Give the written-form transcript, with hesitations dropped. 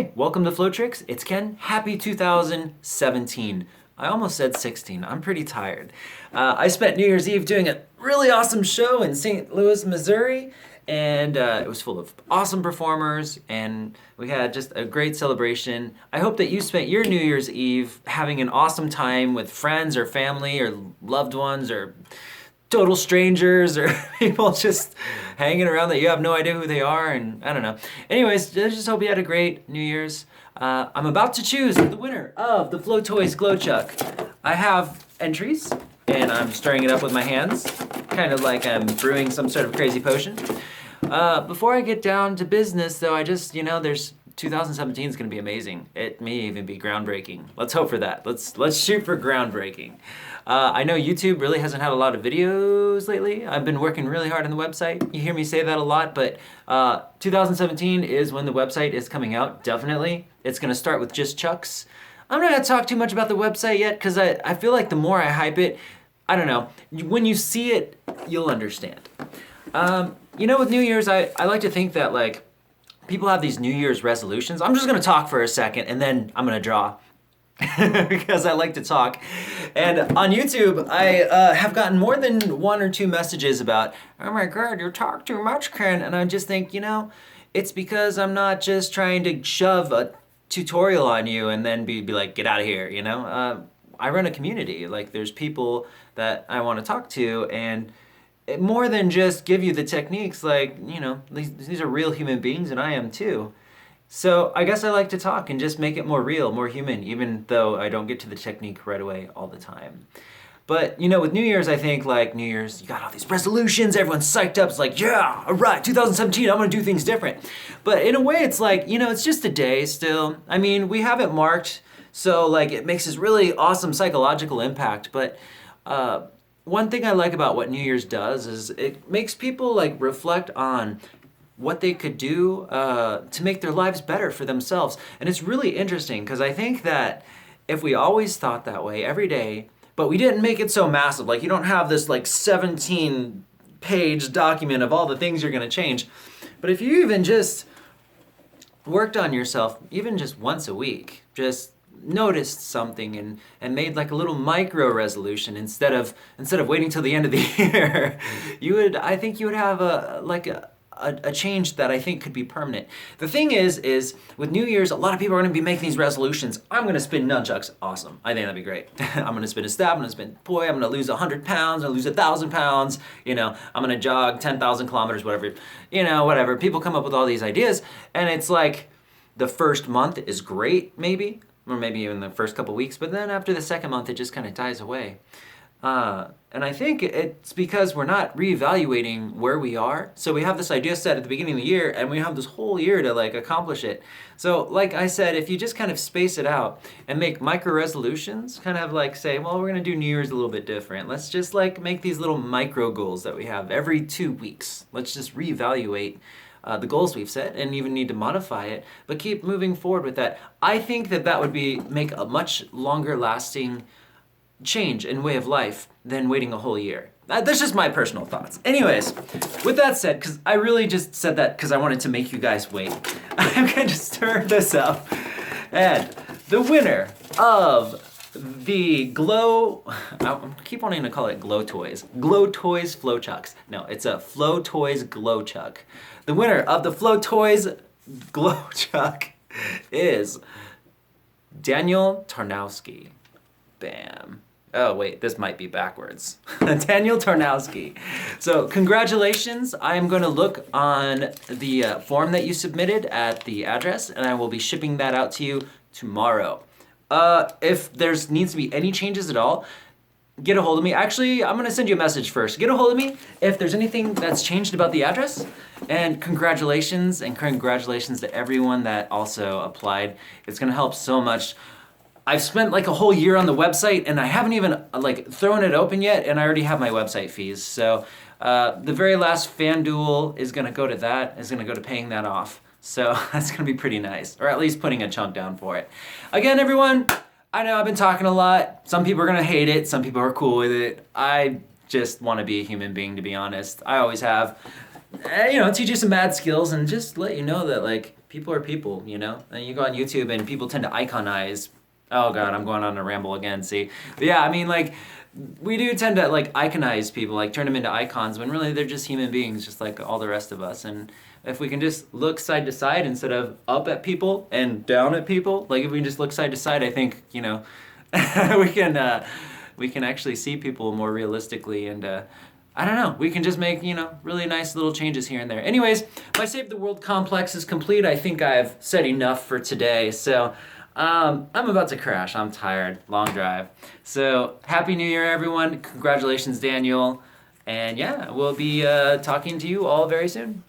Hey, welcome to Flow Tricks. It's Ken. Happy 2017. I almost said 16. I'm pretty tired. I spent New Year's Eve doing a really awesome show in St. Louis, Missouri, and it was full of awesome performers, and we had just a great celebration. I hope that you spent your New Year's Eve having an awesome time with friends or family or loved ones or total strangers or people just hanging around that you have no idea who they are, and I don't know. Anyways, I just hope you had a great New Year's. I'm about to choose the winner of the Flowtoys Glow Chuck. I have entries, and I'm stirring it up with my hands, kind of like I'm brewing some sort of crazy potion. Before I get down to business, though, I just, there's 2017 is going to be amazing. It may even be groundbreaking. Let's hope for that. Let's shoot for groundbreaking. I know YouTube really hasn't had a lot of videos lately. I've been working really hard on the website. You hear me say that a lot, but 2017 is when the website is coming out, definitely. It's going to start with just chucks. I'm not going to talk too much about the website yet because I feel like the more I hype it, I don't know, when you see it, you'll understand. With New Year's, I like to think that like people have these New Year's resolutions. I'm just going to talk for a second and then I'm going to draw. because I like to talk. And on YouTube, I have gotten more than one or two messages about, oh my God, you talk too much, Ken. And I just think, it's because I'm not just trying to shove a tutorial on you and then be like, get out of here, I run a community. Like, there's people that I want to talk to, and more than just give you the techniques, like, these are real human beings, and I am too. So I guess I like to talk and just make it more real, more human, even though I don't get to the technique right away all the time. But, with New Year's, I think, like, New Year's, you got all these resolutions, everyone's psyched up, it's like, yeah, all right, 2017, I'm gonna do things different. But in a way, it's like, it's just a day still. I mean, we have it marked, so, like, it makes this really awesome psychological impact. But one thing I like about what New Year's does is it makes people, like, reflect on what they could do to make their lives better for themselves. And it's really interesting because I think that if we always thought that way every day, but we didn't make it so massive, like you don't have this like 17-page document of all the things you're gonna change, but if you even just worked on yourself, even just once a week, just noticed something and made like a little micro resolution instead of waiting till the end of the year, I think you would have a change that I think could be permanent. The thing is with New Year's, a lot of people are going to be making these resolutions. I'm going to spin nunchucks. Awesome. I think that'd be great. I'm going to spin a stab. I'm going to spin poi. I'm going to lose 100 pounds. I'm going to lose 1,000 pounds. I'm going to jog 10,000 kilometers, whatever. Whatever. People come up with all these ideas, and it's like the first month is great, maybe, or maybe even the first couple weeks, but then after the second month, it just kind of dies away. And I think it's because we're not reevaluating where we are. So we have this idea set at the beginning of the year, and we have this whole year to like accomplish it. So like I said, if you just kind of space it out and make micro resolutions, kind of like say, well, we're gonna do New Year's a little bit different. Let's just like make these little micro goals that we have every 2 weeks. Let's just reevaluate the goals we've set and even need to modify it, but keep moving forward with that. I think that would make a much longer lasting change in way of life than waiting a whole year. That's just my personal thoughts. Anyways, with that said, because I really just said that because I wanted to make you guys wait, I'm going to stir this up. And the winner of the I keep wanting to call it Glow Toys. Glow Toys Flow Chucks. No, it's a Flowtoys Glow Chuck. The winner of the Flowtoys Glow Chuck is Daniel Tarnowski. Bam. Oh wait, this might be backwards. Daniel Tarnowski. So congratulations. I am going to look on the form that you submitted at the address, and I will be shipping that out to you tomorrow. If there's needs to be any changes at all, get a hold of me. Actually, I'm going to send you a message first. Get a hold of me if there's anything that's changed about the address. And congratulations to everyone that also applied. It's going to help so much. I've spent like a whole year on the website, and I haven't even like thrown it open yet, and I already have my website fees. So the very last FanDuel is gonna go to paying that off. So that's gonna be pretty nice, or at least putting a chunk down for it. Again, everyone, I know I've been talking a lot. Some people are gonna hate it, some people are cool with it. I just wanna be a human being, to be honest. I always have. Teach you some mad skills and just let you know that like people are people, you know? And you go on YouTube and people tend to iconize. Oh God, I'm going on a ramble again, see? But yeah, I mean, like, we do tend to, like, iconize people, like, turn them into icons, when really they're just human beings, just like all the rest of us. And if we can just look side to side instead of up at people and down at people, like, if we can just look side to side, I think, you know, we can actually see people more realistically, and I don't know, we can just make, you know, really nice little changes here and there. Anyways, my Save the World complex is complete. I think I've said enough for today, so I'm about to crash. I'm tired. Long drive. So Happy New Year, everyone. Congratulations, Daniel. And yeah, we'll be talking to you all very soon.